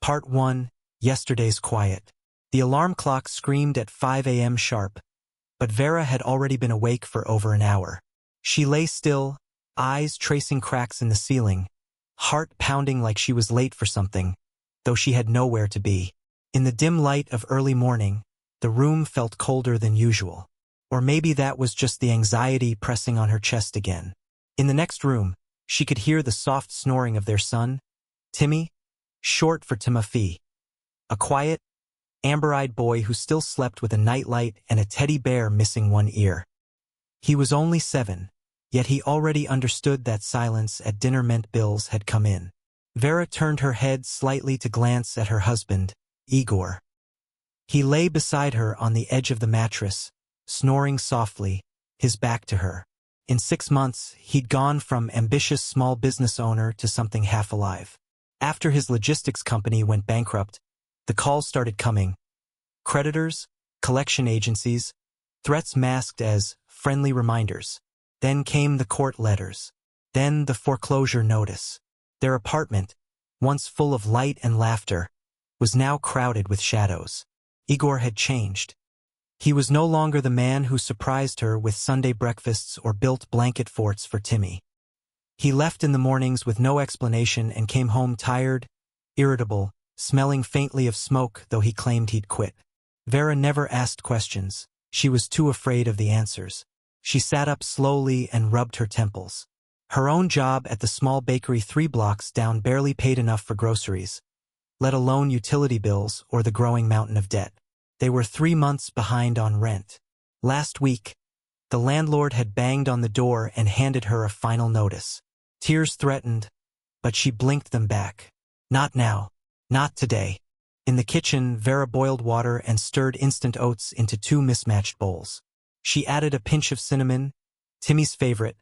Part 1, Yesterday's Quiet. The alarm clock screamed at 5 a.m. sharp, but Vera had already been awake for over an hour. She lay still, eyes tracing cracks in the ceiling, heart pounding like she was late for something, though she had nowhere to be. In the dim light of early morning, the room felt colder than usual. Or maybe that was just the anxiety pressing on her chest again. In the next room, she could hear the soft snoring of their son, Timmy, short for Timothy, a quiet, amber-eyed boy who still slept with a nightlight and a teddy bear missing one ear. He was only 7, yet he already understood that silence at dinner meant bills had come in. Vera turned her head slightly to glance at her husband, Igor. He lay beside her on the edge of the mattress, snoring softly, his back to her. In 6 months, he'd gone from ambitious small business owner to something half alive. After his logistics company went bankrupt, the calls started coming. Creditors, collection agencies, threats masked as friendly reminders. Then came the court letters. Then the foreclosure notice. Their apartment, once full of light and laughter, was now crowded with shadows. Igor had changed. He was no longer the man who surprised her with Sunday breakfasts or built blanket forts for Timmy. He left in the mornings with no explanation and came home tired, irritable, smelling faintly of smoke, though he claimed he'd quit. Vera never asked questions. She was too afraid of the answers. She sat up slowly and rubbed her temples. Her own job at the small bakery 3 blocks down barely paid enough for groceries, let alone utility bills or the growing mountain of debt. They were 3 months behind on rent. Last week, the landlord had banged on the door and handed her a final notice. Tears threatened, but she blinked them back. Not now. Not today. In the kitchen, Vera boiled water and stirred instant oats into 2 mismatched bowls. She added a pinch of cinnamon, Timmy's favorite,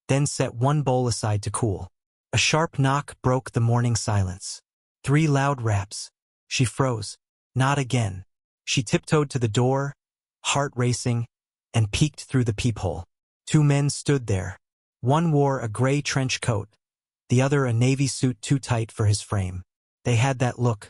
then set 1 bowl aside to cool. A sharp knock broke the morning silence. 3 loud raps. She froze. Not again. She tiptoed to the door, heart racing, and peeked through the peephole. 2 men stood there. One wore a gray trench coat, the other a navy suit too tight for his frame. They had that look,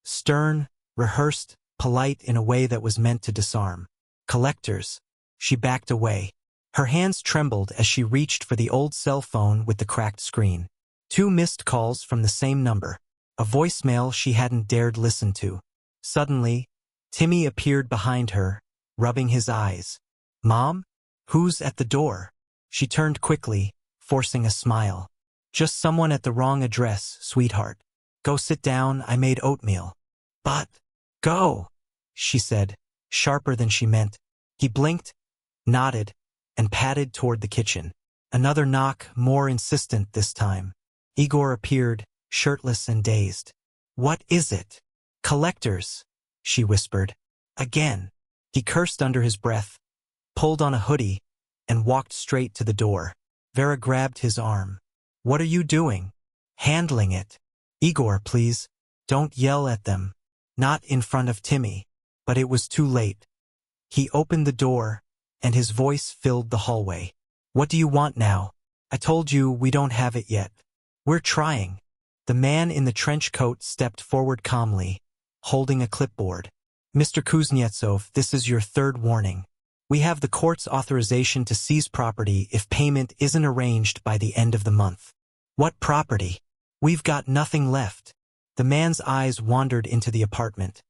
stern, rehearsed, polite in a way that was meant to disarm. Collectors. She backed away. Her hands trembled as she reached for the old cell phone with the cracked screen. 2 missed calls from the same number. A voicemail she hadn't dared listen to. Suddenly, Timmy appeared behind her, rubbing his eyes. "Mom? Who's at the door?" She turned quickly, forcing a smile. "Just someone at the wrong address, sweetheart. Go sit down, I made oatmeal." "But, go," she said, sharper than she meant. He blinked, nodded, and padded toward the kitchen. Another knock, more insistent this time. Igor appeared, shirtless and dazed. "What is it?" "Collectors," she whispered. "Again." He cursed under his breath, pulled on a hoodie, and walked straight to the door. Vera grabbed his arm. "What are you doing?" "Handling it." "Igor, please, don't yell at them." Not in front of Timmy. But it was too late. He opened the door, and his voice filled the hallway. "What do you want now? I told you we don't have it yet." "We're trying." The man in the trench coat stepped forward calmly, holding a clipboard. "Mr. Kuznetsov, this is your 3rd warning. We have the court's authorization to seize property if payment isn't arranged by the end of the month." "What property?" "We've got nothing left." The man's eyes wandered into the apartment,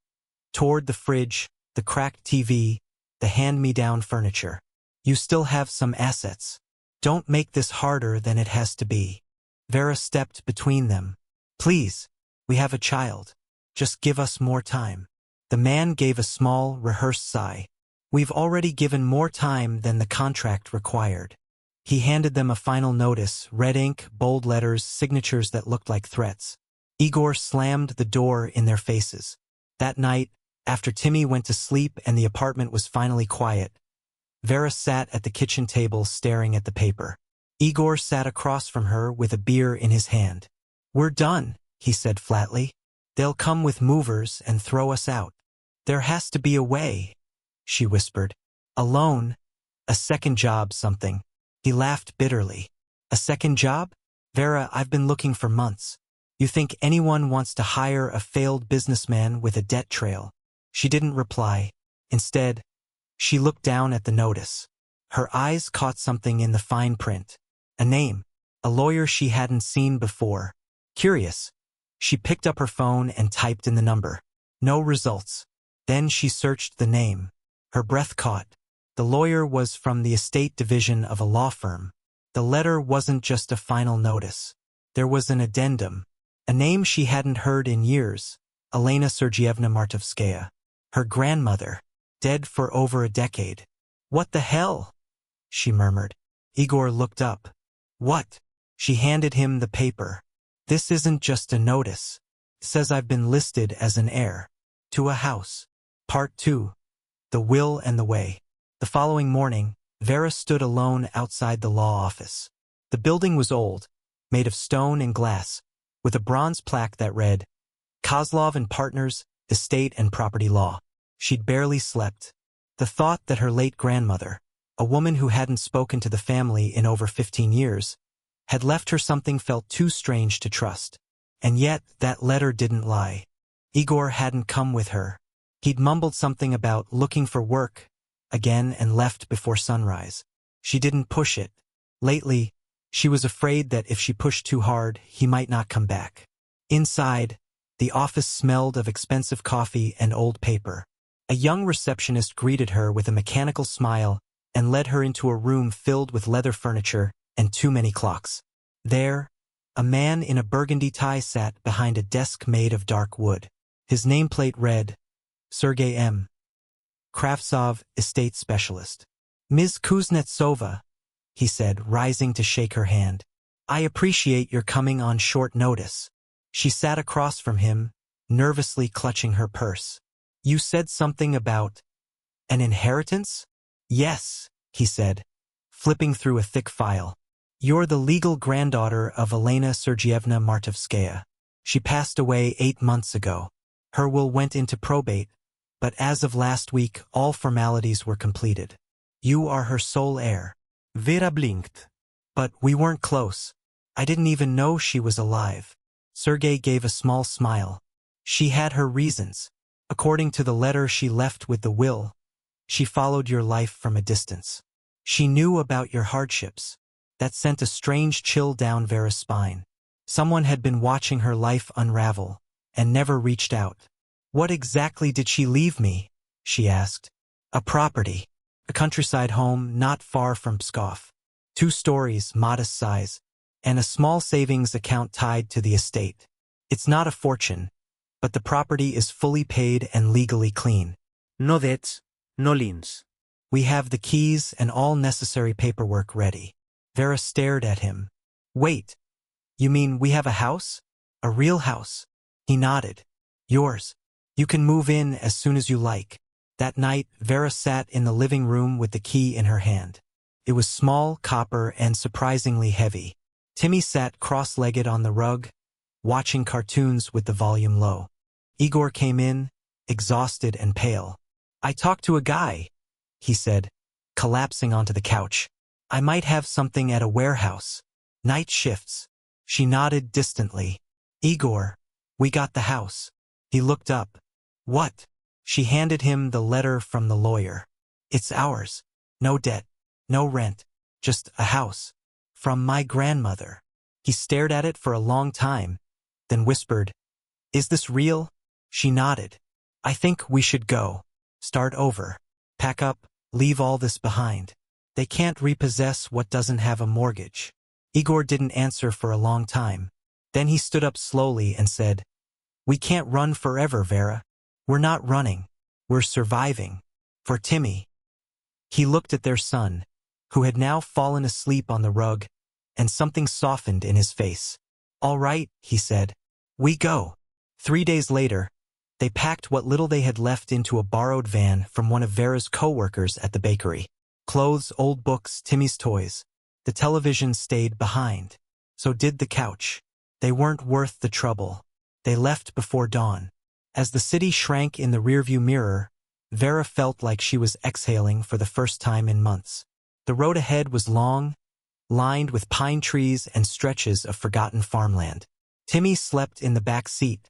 toward the fridge, the cracked TV, the hand-me-down furniture. "You still have some assets. Don't make this harder than it has to be." Vera stepped between them. "Please, we have a child. Just give us more time." The man gave a small, rehearsed sigh. "We've already given more time than the contract required." He handed them a final notice, red ink, bold letters, signatures that looked like threats. Igor slammed the door in their faces. That night, after Timmy went to sleep and the apartment was finally quiet, Vera sat at the kitchen table staring at the paper. Igor sat across from her with a beer in his hand. "We're done," he said flatly. "They'll come with movers and throw us out." "There has to be a way," she whispered. "A loan, a second job, something." He laughed bitterly. "A second job? Vera, I've been looking for months. You think anyone wants to hire a failed businessman with a debt trail? She didn't reply. Instead, she looked down at the notice. Her eyes caught something in the fine print. A name. A lawyer she hadn't seen before. Curious, she picked up her phone and typed in the number. No results. Then she searched the name. Her breath caught. The lawyer was from the estate division of a law firm. The letter wasn't just a final notice. There was an addendum. A name she hadn't heard in years. Elena Sergeyevna Martovskaya. Her grandmother. Dead for over a decade. What the hell? She murmured. Igor looked up. What? She handed him the paper. This isn't just a notice. It says I've been listed as an heir. To a house. Part 2. The Will and the Way. The following morning, Vera stood alone outside the law office. The building was old, made of stone and glass, with a bronze plaque that read, Kozlov and Partners, Estate and Property Law. She'd barely slept. The thought that her late grandmother, a woman who hadn't spoken to the family in over 15 years, had left her something felt too strange to trust. And yet, that letter didn't lie. Igor hadn't come with her. He'd mumbled something about looking for work again and left before sunrise. She didn't push it. Lately, she was afraid that if she pushed too hard, he might not come back. Inside, the office smelled of expensive coffee and old paper. A young receptionist greeted her with a mechanical smile and led her into a room filled with leather furniture and too many clocks. There, a man in a burgundy tie sat behind a desk made of dark wood. His nameplate read, Sergey M. Kravtsov, Estate Specialist. Ms. Kuznetsova, he said, rising to shake her hand. I appreciate your coming on short notice. She sat across from him, nervously clutching her purse. You said something about an inheritance? Yes, he said, flipping through a thick file. You're the legal granddaughter of Elena Sergeyevna Martovskaya. She passed away 8 months ago. Her will went into probate, but as of last week, all formalities were completed. You are her sole heir. Vera blinked. But we weren't close. I didn't even know she was alive. Sergey gave a small smile. She had her reasons. According to the letter she left with the will, she followed your life from a distance. She knew about your hardships. That sent a strange chill down Vera's spine. Someone had been watching her life unravel, and never reached out. What exactly did she leave me? She asked. A property. A countryside home not far from Pskov. 2 stories, modest size, and a small savings account tied to the estate. It's not a fortune, but the property is fully paid and legally clean. No debts, no liens. We have the keys and all necessary paperwork ready. Vera stared at him. Wait, you mean we have a house? A real house? He nodded. Yours. You can move in as soon as you like. That night, Vera sat in the living room with the key in her hand. It was small, copper, and surprisingly heavy. Timmy sat cross-legged on the rug, watching cartoons with the volume low. Igor came in, exhausted and pale. I talked to a guy, he said, collapsing onto the couch. I might have something at a warehouse. Night shifts. She nodded distantly. Igor, we got the house. He looked up. What? She handed him the letter from the lawyer. It's ours. No debt. No rent. Just a house. From my grandmother. He stared at it for a long time, then whispered, Is this real? She nodded. I think we should go. Start over. Pack up, leave all this behind. They can't repossess what doesn't have a mortgage. Igor didn't answer for a long time. Then he stood up slowly and said, We can't run forever, Vera. We're not running. We're surviving. For Timmy. He looked at their son, who had now fallen asleep on the rug, and something softened in his face. All right, he said. We go. 3 days later, they packed what little they had left into a borrowed van from one of Vera's co-workers at the bakery. Clothes, old books, Timmy's toys. The television stayed behind. So did the couch. They weren't worth the trouble. They left before dawn. As the city shrank in the rearview mirror, Vera felt like she was exhaling for the first time in months. The road ahead was long, lined with pine trees and stretches of forgotten farmland. Timmy slept in the back seat,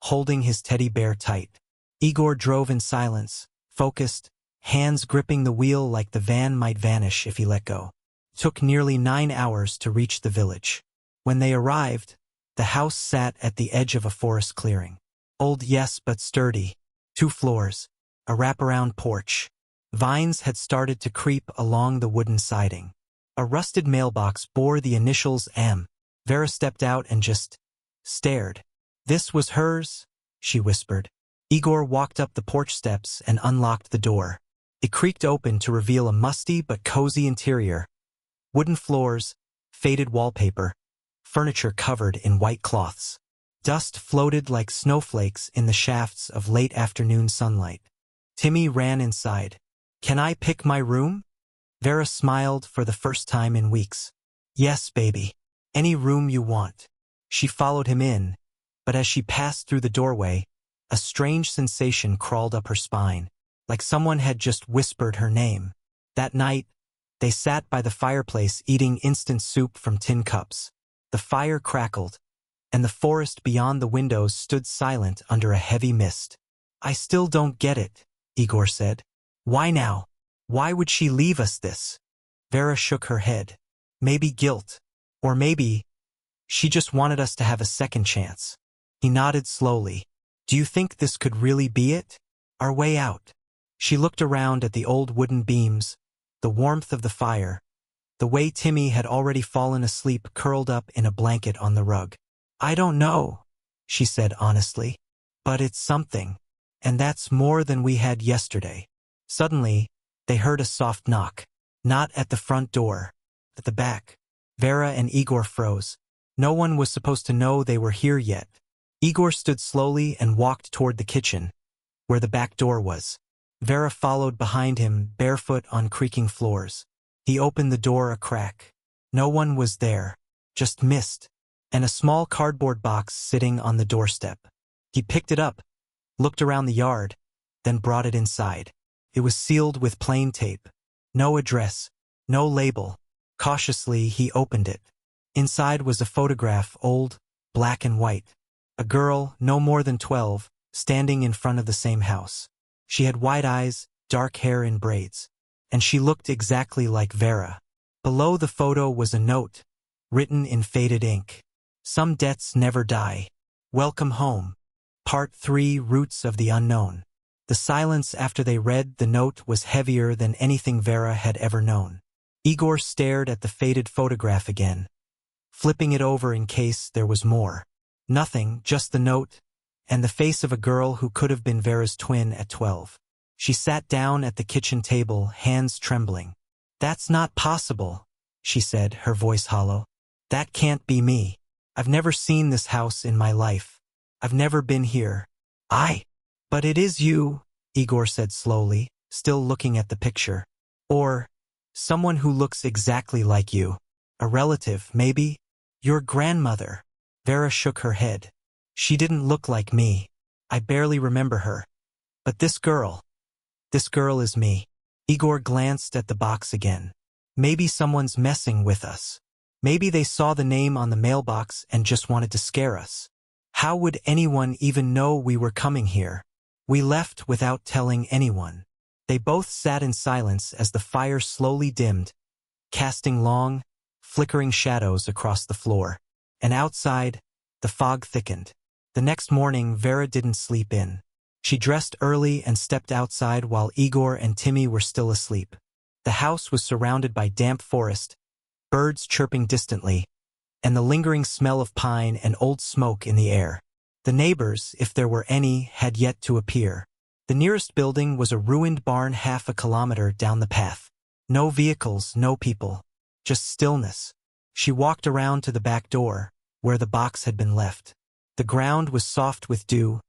holding his teddy bear tight. Igor drove in silence, focused, hands gripping the wheel like the van might vanish if he let go. It took nearly 9 hours to reach the village. When they arrived, the house sat at the edge of a forest clearing. Old, yes, but sturdy. 2 floors, a wraparound porch. Vines had started to creep along the wooden siding. A rusted mailbox bore the initials M. Vera stepped out and just stared. "This was hers?" she whispered. Igor walked up the porch steps and unlocked the door. It creaked open to reveal a musty but cozy interior. Wooden floors, faded wallpaper, furniture covered in white cloths. Dust floated like snowflakes in the shafts of late afternoon sunlight. Timmy ran inside. "Can I pick my room?" Vera smiled for the first time in weeks. "Yes, baby. Any room you want." She followed him in, but as she passed through the doorway, a strange sensation crawled up her spine, like someone had just whispered her name. That night, they sat by the fireplace eating instant soup from tin cups. The fire crackled, and the forest beyond the windows stood silent under a heavy mist. "I still don't get it," Igor said. "Why now? Why would she leave us this?" Vera shook her head. "Maybe guilt. Or maybe she just wanted us to have a second chance." He nodded slowly. "Do you think this could really be it? Our way out?" She looked around at the old wooden beams, the warmth of the fire, the way Timmy had already fallen asleep curled up in a blanket on the rug. "I don't know," she said honestly. "But it's something. And that's more than we had yesterday." Suddenly, they heard a soft knock. Not at the front door. At the back. Vera and Igor froze. No one was supposed to know they were here yet. Igor stood slowly and walked toward the kitchen, where the back door was. Vera followed behind him, barefoot on creaking floors. He opened the door a crack. No one was there, just mist, and a small cardboard box sitting on the doorstep. He picked it up, looked around the yard, then brought it inside. It was sealed with plain tape. No address, no label. Cautiously, he opened it. Inside was a photograph, old, black and white. A girl, no more than 12, standing in front of the same house. She had white eyes, dark hair in braids, and she looked exactly like Vera. Below the photo was a note, written in faded ink. "Some debts never die. Welcome home. Part 3, Roots of the Unknown." The silence after they read the note was heavier than anything Vera had ever known. Igor stared at the faded photograph again, flipping it over in case there was more. Nothing, just the note, and the face of a girl who could have been Vera's twin at 12. She sat down at the kitchen table, hands trembling. "That's not possible," she said, her voice hollow. "That can't be me. I've never seen this house in my life. I've never been here. But it is you," Igor said slowly, still looking at the picture. "Or someone who looks exactly like you. A relative, maybe? Your grandmother." Vera shook her head. "She didn't look like me. I barely remember her. But this girl is me." Igor glanced at the box again. "Maybe someone's messing with us. Maybe they saw the name on the mailbox and just wanted to scare us. How would anyone even know we were coming here? We left without telling anyone." They both sat in silence as the fire slowly dimmed, casting long, flickering shadows across the floor. And outside, the fog thickened. The next morning, Vera didn't sleep in. She dressed early and stepped outside while Igor and Timmy were still asleep. The house was surrounded by damp forest, birds chirping distantly, and the lingering smell of pine and old smoke in the air. The neighbors, if there were any, had yet to appear. The nearest building was a ruined barn half a kilometer down the path. No vehicles, no people, just stillness. She walked around to the back door, where the box had been left. The ground was soft with dew,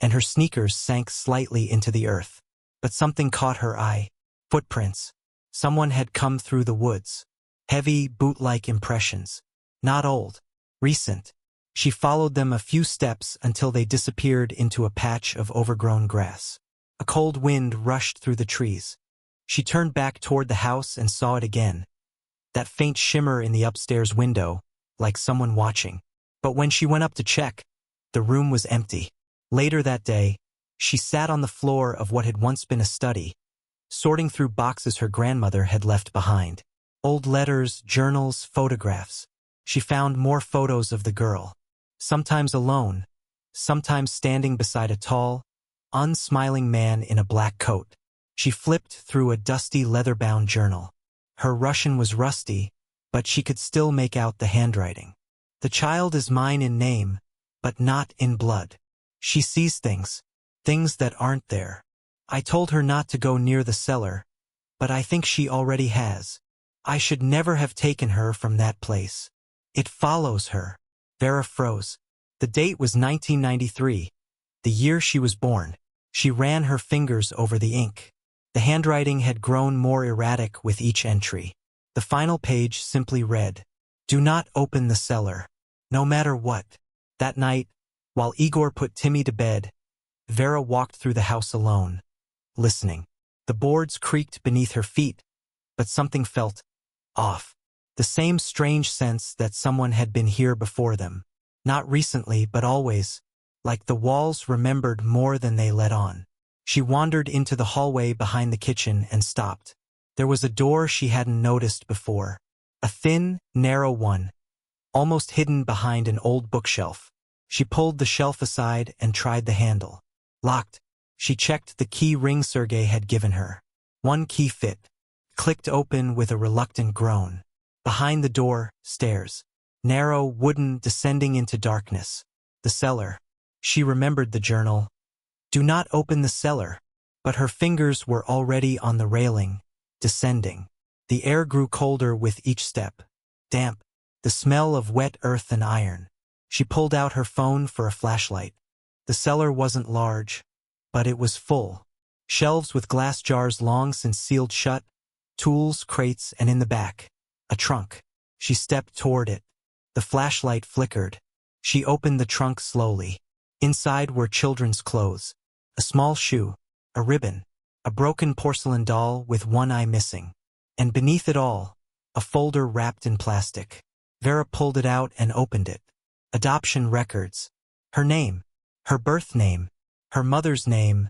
and her sneakers sank slightly into the earth. But something caught her eye. Footprints. Someone had come through the woods. Heavy, boot-like impressions. Not old. Recent. She followed them a few steps until they disappeared into a patch of overgrown grass. A cold wind rushed through the trees. She turned back toward the house and saw it again. That faint shimmer in the upstairs window, like someone watching. But when she went up to check, the room was empty. Later that day, she sat on the floor of what had once been a study, sorting through boxes her grandmother had left behind. Old letters, journals, photographs. She found more photos of the girl, sometimes alone, sometimes standing beside a tall, unsmiling man in a black coat. She flipped through a dusty leather-bound journal. Her Russian was rusty, but she could still make out the handwriting. The child is mine in name, but not in blood. She sees things that aren't there. I told her not to go near the cellar, but I think she already has. I should never have taken her from that place. It follows her. Vera froze. The date was 1993, the year she was born. She ran her fingers over the ink. The handwriting had grown more erratic with each entry. The final page simply read, "Do not open the cellar, no matter what." That night, while Igor put Timmy to bed, Vera walked through the house alone, listening. The boards creaked beneath her feet, but something felt off. The same strange sense that someone had been here before them. Not recently, but always, like the walls remembered more than they let on. She wandered into the hallway behind the kitchen and stopped. There was a door she hadn't noticed before. A thin, narrow one, almost hidden behind an old bookshelf. She pulled the shelf aside and tried the handle. Locked. She checked the key ring Sergei had given her. One key fit. Clicked open with a reluctant groan. Behind the door, stairs. Narrow, wooden, descending into darkness. The cellar. She remembered the journal. Do not open the cellar. But her fingers were already on the railing, descending. The air grew colder with each step. Damp. The smell of wet earth and iron. She pulled out her phone for a flashlight. The cellar wasn't large, but it was full. Shelves with glass jars long since sealed shut, tools, crates, and in the back, a trunk. She stepped toward it. The flashlight flickered. She opened the trunk slowly. Inside were children's clothes. A small shoe, a ribbon, a broken porcelain doll with one eye missing. And beneath it all, a folder wrapped in plastic. Vera pulled it out and opened it. Adoption records. Her name. Her birth name. Her mother's name.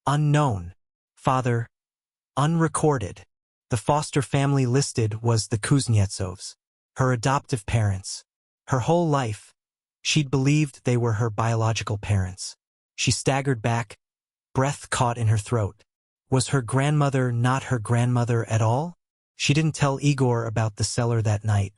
Unknown. Father. Unrecorded. The foster family listed was the Kuznetsovs. Her adoptive parents. Her whole life, she'd believed they were her biological parents. She staggered back, breath caught in her throat. Was her grandmother not her grandmother at all? She didn't tell Igor about the cellar that night.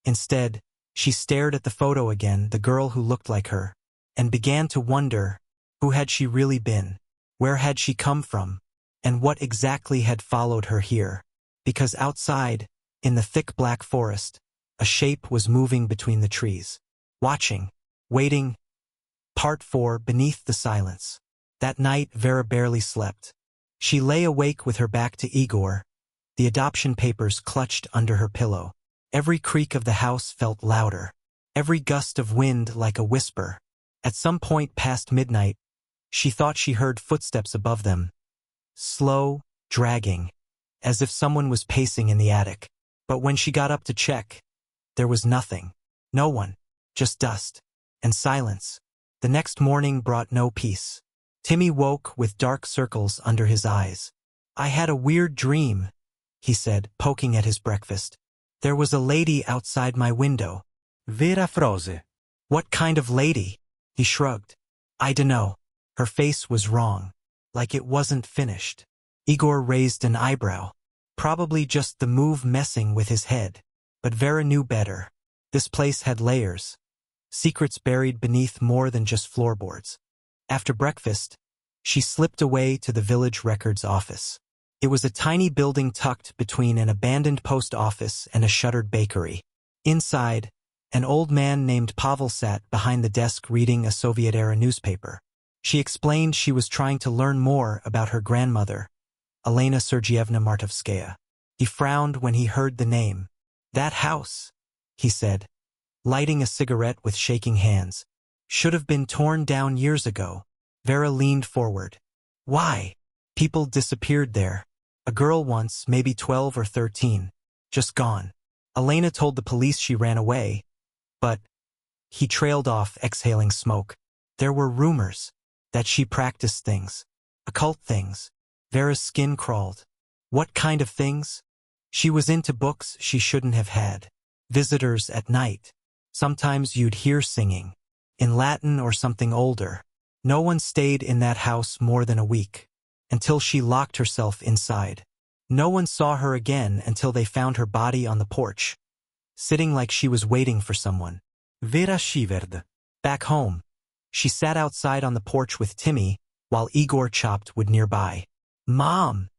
Instead, she stared at the photo again, the girl who looked like her, and began to wonder, who had she really been? Where had she come from? And what exactly had followed her here? Because outside, in the thick black forest, a shape was moving between the trees. Watching. Waiting. Part 4. Beneath the silence. That night, Vera barely slept. She lay awake with her back to Igor, the adoption papers clutched under her pillow. Every creak of the house felt louder. Every gust of wind like a whisper. At some point past midnight, she thought she heard footsteps above them. Slow, dragging, as if someone was pacing in the attic. But when she got up to check, there was nothing. No one. Just dust. And silence. The next morning brought no peace. Timmy woke with dark circles under his eyes. I had a weird dream, he said, poking at his breakfast. There was a lady outside my window. Vera froze. What kind of lady? He shrugged. I dunno. Her face was wrong. Like it wasn't finished. Igor raised an eyebrow. Probably just the move messing with his head. But Vera knew better. This place had layers. Secrets buried beneath more than just floorboards. After breakfast, she slipped away to the village records office. It was a tiny building tucked between an abandoned post office and a shuttered bakery. Inside, an old man named Pavel sat behind the desk reading a Soviet-era newspaper. She explained she was trying to learn more about her grandmother, Elena Sergeyevna Martovskaya. He frowned when he heard the name. That house, he said, lighting a cigarette with shaking hands, should have been torn down years ago. Vera leaned forward. Why? People disappeared there. A girl once, maybe 12 or 13, just gone. Elena told the police she ran away, but He trailed off, exhaling smoke. There were rumors that she practiced things. Occult things. Vera's skin crawled. What kind of things? She was into books she shouldn't have had. Visitors at night. Sometimes you'd hear singing. In Latin or something older. No one stayed in that house more than a week. Until she locked herself inside. No one saw her again until they found her body on the porch. Sitting like she was waiting for someone. Vera shivered. Back home. She sat outside on the porch with Timmy, while Igor chopped wood nearby. "Mom,"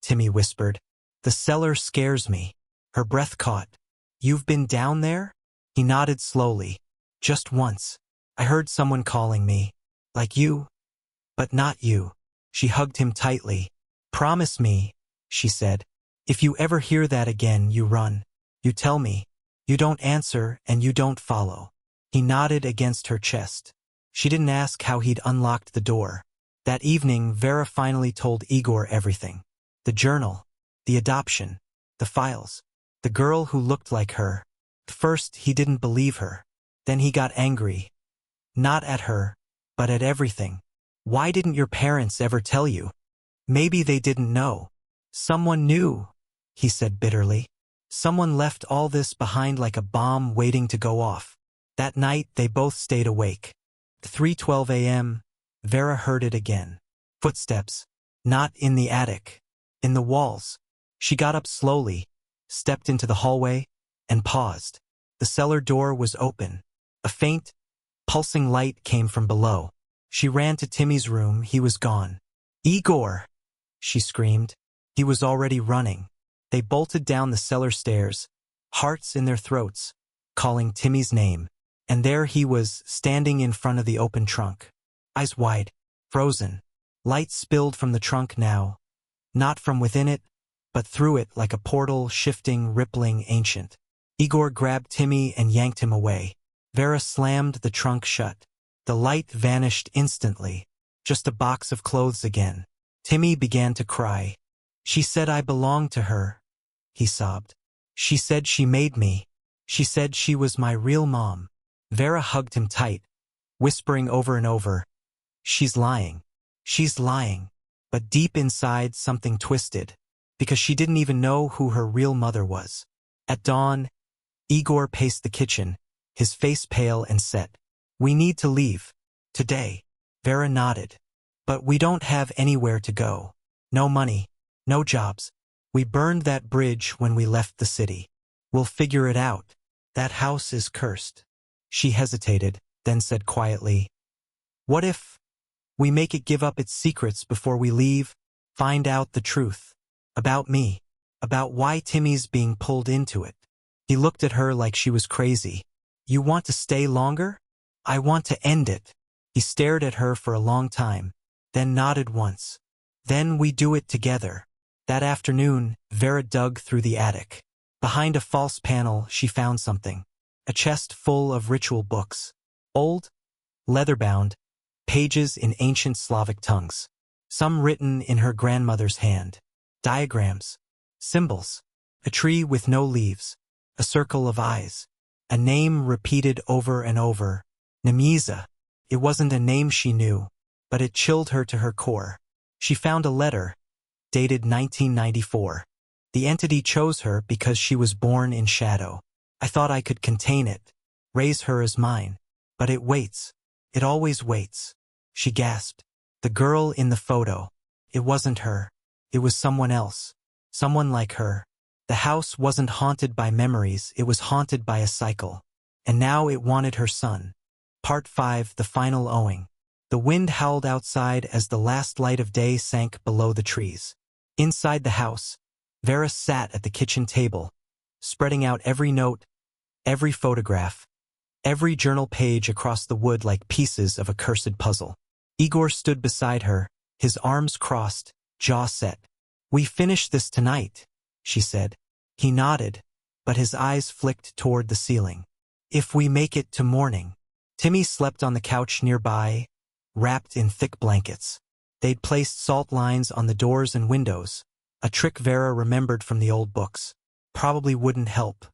Timmy whispered. "The cellar scares me." Her breath caught. "You've been down there?" He nodded slowly. "Just once. I heard someone calling me. Like you. But not you." She hugged him tightly. "Promise me," she said. "If you ever hear that again, you run. You tell me. You don't answer and you don't follow." He nodded against her chest. She didn't ask how he'd unlocked the door. That evening, Vera finally told Igor everything. The journal. The adoption. The files. The girl who looked like her. At first, he didn't believe her. Then he got angry. Not at her, but at everything. "Why didn't your parents ever tell you?" "Maybe they didn't know." "Someone knew," he said bitterly. "Someone left all this behind like a bomb waiting to go off." That night, they both stayed awake. At 3:12 a.m., Vera heard it again. Footsteps. Not in the attic. In the walls. She got up slowly, stepped into the hallway, and paused. The cellar door was open. A faint, pulsing light came from below. She ran to Timmy's room. He was gone. "Igor!" she screamed. He was already running. They bolted down the cellar stairs, hearts in their throats, calling Timmy's name. And there he was, standing in front of the open trunk. Eyes wide, frozen. Light spilled from the trunk now. Not from within it, but through it like a portal, shifting, rippling, ancient. Igor grabbed Timmy and yanked him away. Vera slammed the trunk shut. The light vanished instantly. Just a box of clothes again. Timmy began to cry. "She said I belonged to her," he sobbed. "She said she made me. She said she was my real mom." Vera hugged him tight, whispering over and over, "She's lying. She's lying." But deep inside something twisted, because she didn't even know who her real mother was. At dawn, Igor paced the kitchen, his face pale and set. "We need to leave. Today." Vera nodded. "But we don't have anywhere to go. No money. No jobs. We burned that bridge when we left the city. We'll figure it out. That house is cursed." She hesitated, then said quietly, "What if we make it give up its secrets before we leave, find out the truth? About me. About why Timmy's being pulled into it." He looked at her like she was crazy. "You want to stay longer? I want to end it." He stared at her for a long time, then nodded once. "Then we do it together." That afternoon, Vera dug through the attic. Behind a false panel, she found something. A chest full of ritual books. Old, leather-bound, pages in ancient Slavic tongues. Some written in her grandmother's hand. Diagrams. Symbols. A tree with no leaves. A circle of eyes. A name repeated over and over. Nemeza. It wasn't a name she knew, but it chilled her to her core. She found a letter, dated 1994. The entity chose her because she was born in shadow. "I thought I could contain it, raise her as mine. But it waits. It always waits." She gasped. The girl in the photo. It wasn't her. It was someone else. Someone like her. The house wasn't haunted by memories, it was haunted by a cycle. And now it wanted her son. Part 5, the final owing. The wind howled outside as the last light of day sank below the trees. Inside the house, Vera sat at the kitchen table, spreading out every note, every photograph, every journal page across the wood like pieces of a cursed puzzle. Igor stood beside her, his arms crossed, jaw set. "We finish this tonight," she said. He nodded, but his eyes flicked toward the ceiling. "If we make it to morning." Timmy slept on the couch nearby, wrapped in thick blankets. They'd placed salt lines on the doors and windows, a trick Vera remembered from the old books. Probably wouldn't help,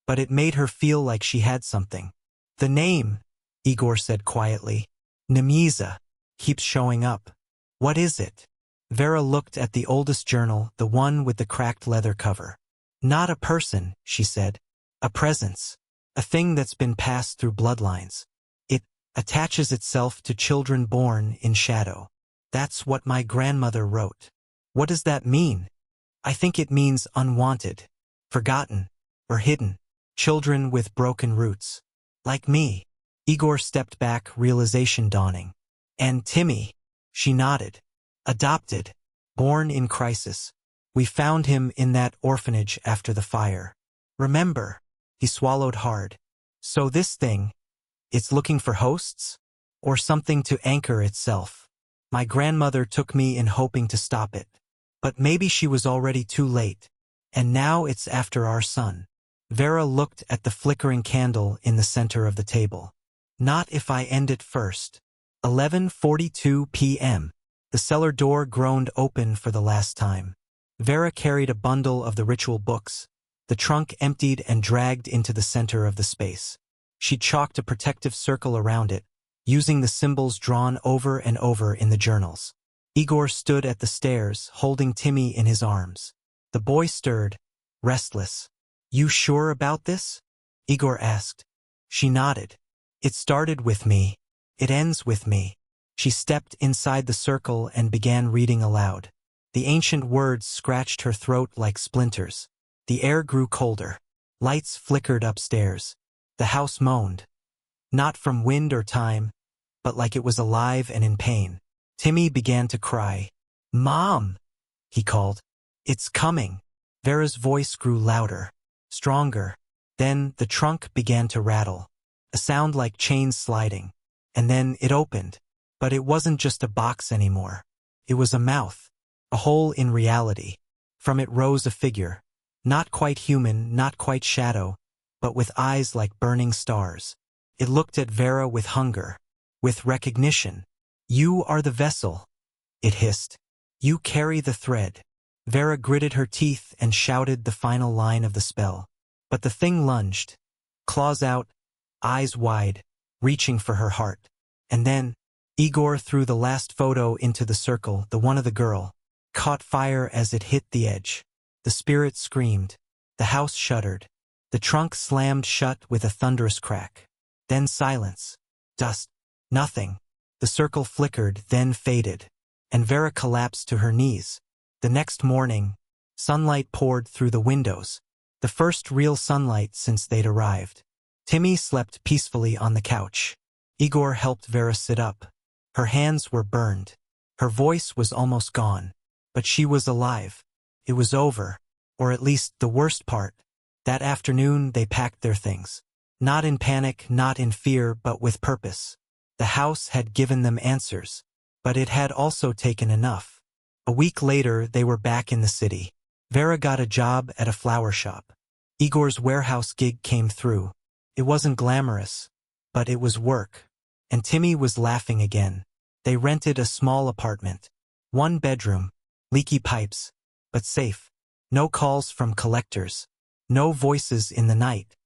but it made her feel like she had something. The name, Igor said quietly. Nemeza keeps showing up. What is it? Vera looked at the oldest journal, the one with the cracked leather cover. Not a person, she said. A presence. A thing that's been passed through bloodlines. It attaches itself to children born in shadow. That's what my grandmother wrote. What does that mean? I think it means unwanted, forgotten, or hidden. Children with broken roots. Like me. Igor stepped back, realization dawning. And Timmy. She nodded. Adopted. Born in crisis. We found him in that orphanage after the fire. Remember? He swallowed hard. So this thing, it's looking for hosts? Or something to anchor itself? My grandmother took me in hoping to stop it. But maybe she was already too late. And now it's after our son. Vera looked at the flickering candle in the center of the table. Not if I end it first. 11:42 p.m. The cellar door groaned open for the last time. Vera carried a bundle of the ritual books. The trunk emptied and dragged into the center of the space. She chalked a protective circle around it, using the symbols drawn over and over in the journals. Igor stood at the stairs, holding Timmy in his arms. The boy stirred, restless. You sure about this? Igor asked. She nodded. It started with me. It ends with me. She stepped inside the circle and began reading aloud. The ancient words scratched her throat like splinters. The air grew colder. Lights flickered upstairs. The house moaned. Not from wind or time, but like it was alive and in pain. Timmy began to cry. Mom! He called. It's coming. Vera's voice grew louder, stronger. Then the trunk began to rattle. A sound like chains sliding. And then it opened. But it wasn't just a box anymore. It was a mouth. A hole in reality. From it rose a figure. Not quite human, not quite shadow, but with eyes like burning stars. It looked at Vera with hunger, with recognition. You are the vessel, it hissed. You carry the thread. Vera gritted her teeth and shouted the final line of the spell. But the thing lunged, claws out, eyes wide, reaching for her heart. And then, Igor threw the last photo into the circle, the one of the girl, caught fire as it hit the edge. The spirit screamed. The house shuddered. The trunk slammed shut with a thunderous crack. Then silence. Dust. Nothing. The circle flickered, then faded. And Vera collapsed to her knees. The next morning, sunlight poured through the windows. The first real sunlight since they'd arrived. Timmy slept peacefully on the couch. Igor helped Vera sit up. Her hands were burned. Her voice was almost gone. But she was alive. It was over. Or at least the worst part. That afternoon they packed their things. Not in panic, not in fear, but with purpose. The house had given them answers. But it had also taken enough. A week later they were back in the city. Vera got a job at a flower shop. Igor's warehouse gig came through. It wasn't glamorous, but it was work. And Timmy was laughing again. They rented a small apartment. 1 bedroom, leaky pipes, but safe. No calls from collectors. No voices in the night.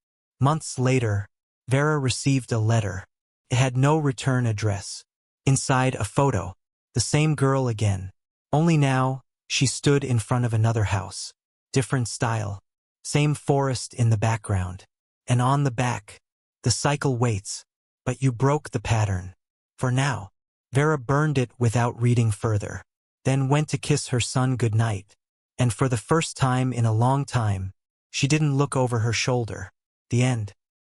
Months later, Vera received a letter. It had no return address. Inside a photo. The same girl again. Only now, she stood in front of another house. Different style. Same forest in the background. And on the back, the cycle waits. But you broke the pattern. For now. Vera burned it without reading further. Then went to kiss her son goodnight. And for the first time in a long time, she didn't look over her shoulder. The end.